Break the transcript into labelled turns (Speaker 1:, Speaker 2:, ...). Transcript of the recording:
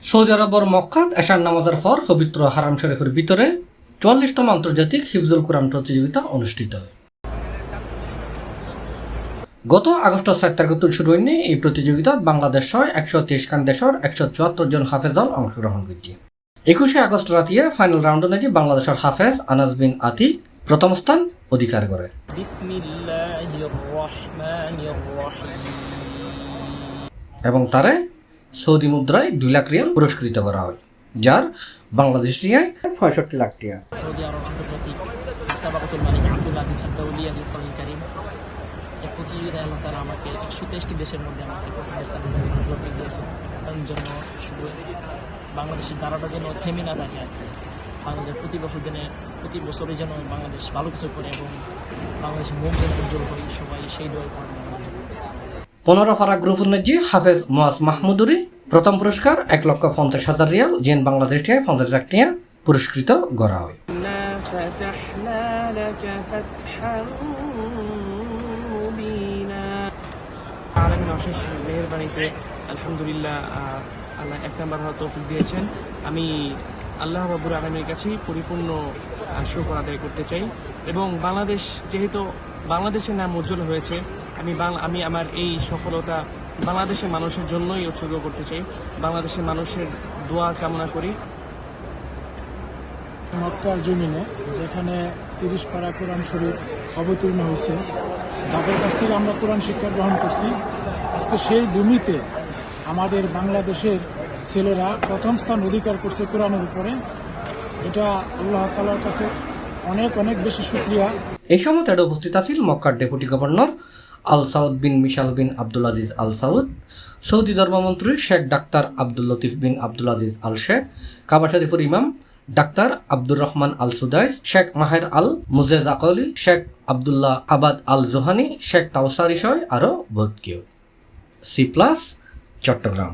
Speaker 1: Saudi আরবের মক্কাত এশার নামাজের পর পবিত্র হারাম শরীফের ভিতরে ৪৪তম আন্তর্জাতিক হিফজুল কোরআন প্রতিযোগিতা অনুষ্ঠিত হয়। গত আগস্ট ৭ তারিখ শুরু হয়নি এই প্রতিযোগিতাত বাংলাদেশ সহ ১৩০ খান দেশের ১৭৪ জন হাফেজল অংশগ্রহণ করছে। ২১শে আগস্ট রাতিয়ে ফাইনাল রাউন্ডে বাংলাদেশের হাফেজ আনাস বিন আতিক প্রথম স্থান অধিকার করে। এবং তারে সৌদি মুদ্রায় ২ লাখ রিয়াল পুরস্কৃত করা হয়, যার বাংলাদেশ রিয়ায় ৬৫ লাখ টাকা।
Speaker 2: সৌদি আরব আন্তর্জাতিক মুসাবাকাতুল মালিক আব্দুল আজিজ আদ-দাউলিয়া বিল কারীম এই প্রতিযোগিতায় আল্লাহ তাআলা আমাকে ১২৩টি দেশের মধ্যে আমাকে প্রথম স্থান তৌফিক দিয়েছেন। তার জন্য শুধু বাংলাদেশের ধারাটা যেন থেমে না থাকে আর কি। বাংলাদেশ প্রতি বছরই যেন বাংলাদেশ ভালো কিছু করে এবং বাংলাদেশের মুখ যেন উজ্জ্বল হয়, সবাই সেই দোয়া করেন।
Speaker 1: ১৫ পারা গ্রুপ অনুযায়ী হাফেজ মুয়াজ মাহমুদুরি প্রথম পুরস্কার ১,৫০,০০০ রিয়াল, যেন বাংলাদেশ টিয়ায় ৫০ লাখ টাকা পুরস্কৃত করা হয়।
Speaker 3: অশেষ মেহেরবানিতে আলহামদুলিল্লাহ আল্লাহ ১ নম্বর হওয়ার তৌফিক দিয়েছেন। আমি আল্লাহ রাব্বুল আলামিনের কাছে পরিপূর্ণ শুকর আদায় করতে চাই এবং বাংলাদেশ যেহেতু বাংলাদেশের নাম উজ্জ্বল হয়েছে, আমি আমার এই সফলতা বাংলাদেশের মানুষের জন্যই উৎসর্গ করতে চাই। বাংলাদেশের মানুষের দোয়া কামনা করি।
Speaker 4: মক্কার জমিনে যেখানে ৩০ পারা কোরআন শরীফ অবতীর্ণ হয়েছে, যাদের কাছ থেকে আমরা কোরআন শিক্ষা গ্রহণ করছি, আজকে সেই ভূমিতে আমাদের বাংলাদেশের ছেলেরা প্রথম স্থান অধিকার করছে কোরআনের উপরে। এটা আল্লাহ তাআলার কাছে অনেক অনেক বেশি শুকরিয়া।
Speaker 1: এই সময় তারা উপস্থিত আছেন মক্কার ডেপুটি গভর্নর আল সাউদ বিন মিশাল বিন আব্দুল আজিজ আল সাউদ, সৌদি ধর্মমন্ত্রী শেখ ডাক্তার আব্দুল লতিফ বিন আব্দুল আজিজ আল শেখ, কাবা শরীফের ইমাম ডাক্তার আব্দুর রহমান আল সুদাইস, শেখ মাহের আল মুজেজ আকলি, শেখ আবদুল্লাহ আবাদ আল জোহানি, শেখ তাওসারি সহ আরও বহুত কেউ। C+ চট্টগ্রাম।